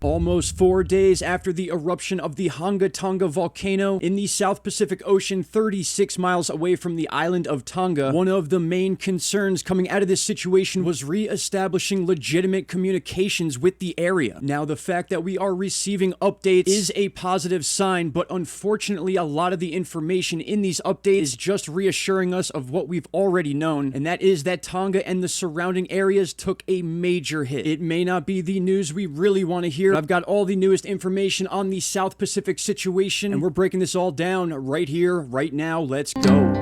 Almost 4 days after the eruption of the Tonga volcano in the South Pacific Ocean 36 miles away from the island of Tonga, one of the main concerns coming out of this situation was re-establishing legitimate communications with the area. Now, the fact that we are receiving updates is a positive sign, but unfortunately a lot of the information in these updates is just reassuring us of what we've already known, and that is that Tonga and the surrounding areas took a major hit. It may not be the news we really want to hear. I've got all the newest information on the South Pacific situation, and we're breaking this all down right here, right now. Let's go.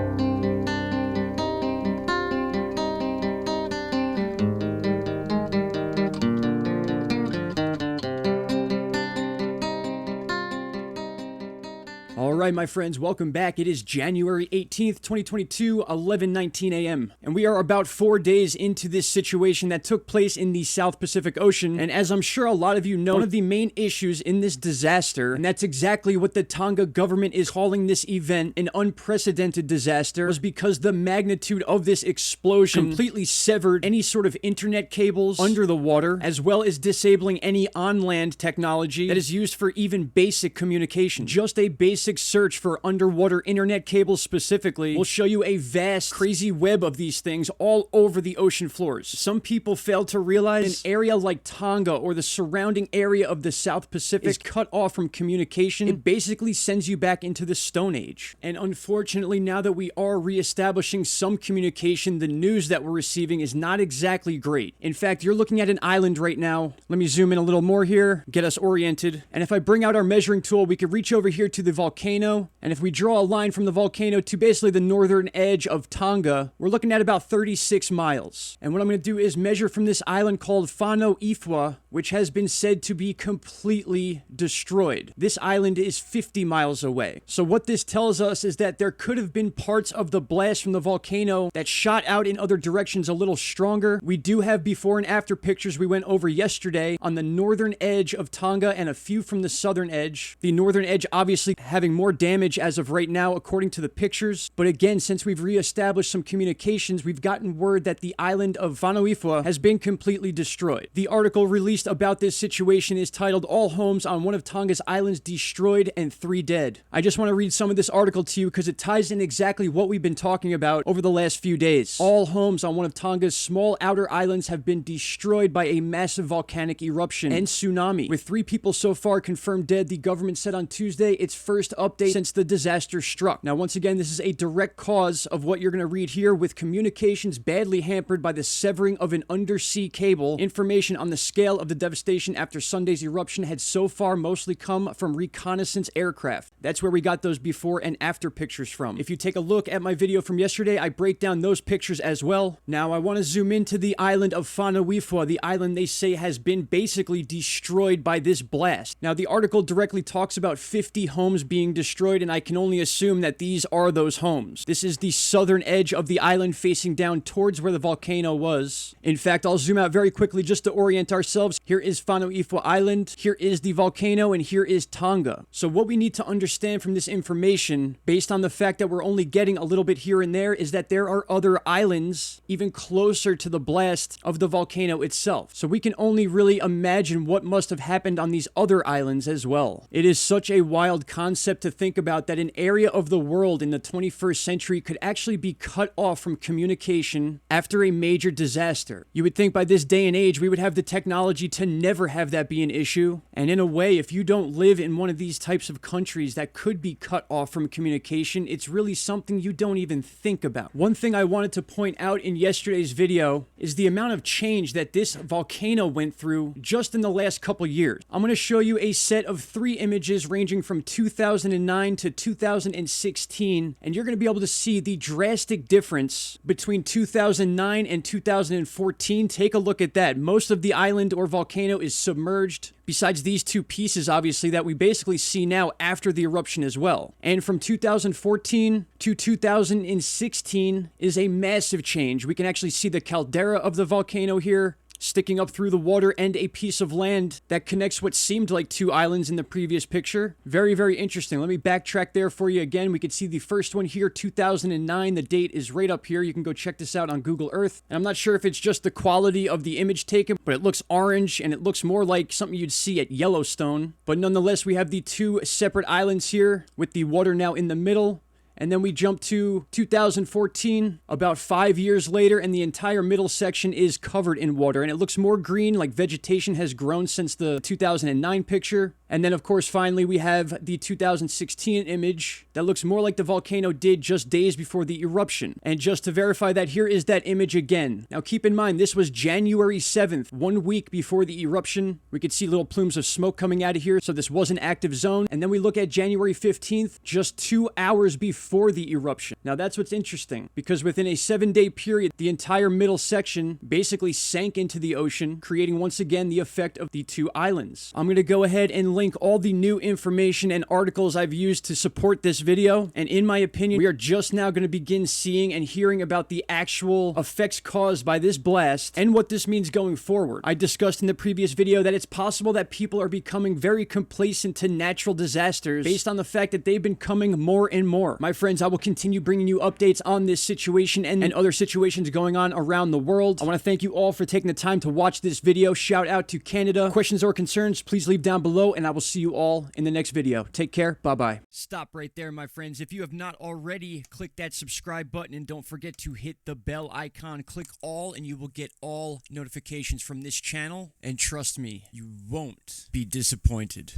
Alright, my friends, welcome back. It is January 18th, 2022, 11:19 a.m. And we are about 4 days into this situation that took place in the South Pacific Ocean. And as I'm sure a lot of you know, one of the main issues in this disaster, and that's exactly what the Tonga government is calling this event, an unprecedented disaster, was because the magnitude of this explosion completely severed any sort of internet cables under the water, as well as disabling any on-land technology that is used for even basic communication. Just a basic search for underwater internet cables specifically will show you a vast, crazy web of these things all over the ocean floors. Some people fail to realize an area like Tonga or the surrounding area of the South Pacific is cut off from communication. It basically sends you back into the Stone Age. And unfortunately, now that we are reestablishing some communication, the news that we're receiving is not exactly great. In fact, you're looking at an island right now. Let me zoom in a little more here, get us oriented. And if I bring out our measuring tool, we could reach over here to the volcano. And if we draw a line from the volcano to basically the northern edge of Tonga, we're looking at about 36 miles. And what I'm going to do is measure from this island called Fonoifua, which has been said to be completely destroyed. This island is 50 miles away. So what this tells us is that there could have been parts of the blast from the volcano that shot out in other directions a little stronger. We do have before and after pictures we went over yesterday on the northern edge of Tonga and a few from the southern edge. The northern edge obviously having more damage as of right now according to the pictures, but again, since we've reestablished some communications, we've gotten word that the island of Fonoifua has been completely destroyed. The article released about this situation is titled "All Homes on One of Tonga's Islands Destroyed and 3 Dead." I just want to read some of this article to you because it ties in exactly what we've been talking about over the last few days. All homes on one of Tonga's small outer islands have been destroyed by a massive volcanic eruption and tsunami. With 3 people so far confirmed dead, the government said on Tuesday its first update since the disaster struck. Now, once again, this is a direct cause of what you're going to read here, with communications badly hampered by the severing of an undersea cable. Information on the scale of the devastation after Sunday's eruption had so far mostly come from reconnaissance aircraft. That's where we got those before and after pictures from. If you take a look at my video from yesterday, I break down those pictures as well. Now, I want to zoom into the island of Fonoifua, the island they say has been basically destroyed by this blast. Now, the article directly talks about 50 homes being destroyed, and I can only assume that these are those homes. This is the southern edge of the island facing down towards where the volcano was. In fact, I'll zoom out very quickly just to orient ourselves. Here is Fonoifua Island, here is the volcano, and here is Tonga. So what we need to understand from this information, based on the fact that we're only getting a little bit here and there, is that there are other islands even closer to the blast of the volcano itself. So we can only really imagine what must have happened on these other islands as well. It is such a wild concept to think about that an area of the world in the 21st century could actually be cut off from communication after a major disaster. You would think by this day and age we would have the technology to never have that be an issue. And in a way, if you don't live in one of these types of countries that could be cut off from communication, it's really something you don't even think about. One thing I wanted to point out in yesterday's video is the amount of change that this volcano went through just in the last couple years. I'm going to show you a set of 3 images ranging from 2009 to 2016, and you're going to be able to see the drastic difference between 2009 and 2014. Take a look at that. Most of the island or volcano is submerged, besides these 2 pieces, obviously, that we basically see now after the eruption as well. And from 2014 to 2016 is a massive change. We can actually see the caldera of the volcano here, sticking up through the water and a piece of land that connects what seemed like two islands in the previous picture. Very, very interesting. Let me backtrack there for you again. We can see the first one here, 2009. The date is right up here. You can go check this out on Google Earth. And I'm not sure if it's just the quality of the image taken, but it looks orange and it looks more like something you'd see at Yellowstone. But nonetheless, we have the two separate islands here with the water now in the middle. And then we jump to 2014, about 5 years later, and the entire middle section is covered in water. And it looks more green, like vegetation has grown since the 2009 picture. And then, of course, finally, we have the 2016 image that looks more like the volcano did just days before the eruption. And just to verify that, here is that image again. Now, keep in mind, this was January 7th, 1 week before the eruption. We could see little plumes of smoke coming out of here, so this was an active zone. And then we look at January 15th, just 2 hours before the eruption. Now, that's what's interesting, because within a 7-day period, the entire middle section basically sank into the ocean, creating once again the effect of the two islands. I'm going to go ahead and link all the new information and articles I've used to support this video, and in my opinion, we are just now going to begin seeing and hearing about the actual effects caused by this blast and what this means going forward. I discussed in the previous video that it's possible that people are becoming very complacent to natural disasters based on the fact that they've been coming more and more. My friends, I will continue bringing you updates on this situation and other situations going on around the world. I want to thank you all for taking the time to watch this video. Shout out to Canada. Questions or concerns, please leave down below, and I will see you all in the next video. Take care. Bye-bye. Stop right there, my friends. If you have not already, click that subscribe button, and don't forget to hit the bell icon. Click all, and you will get all notifications from this channel. And trust me, you won't be disappointed.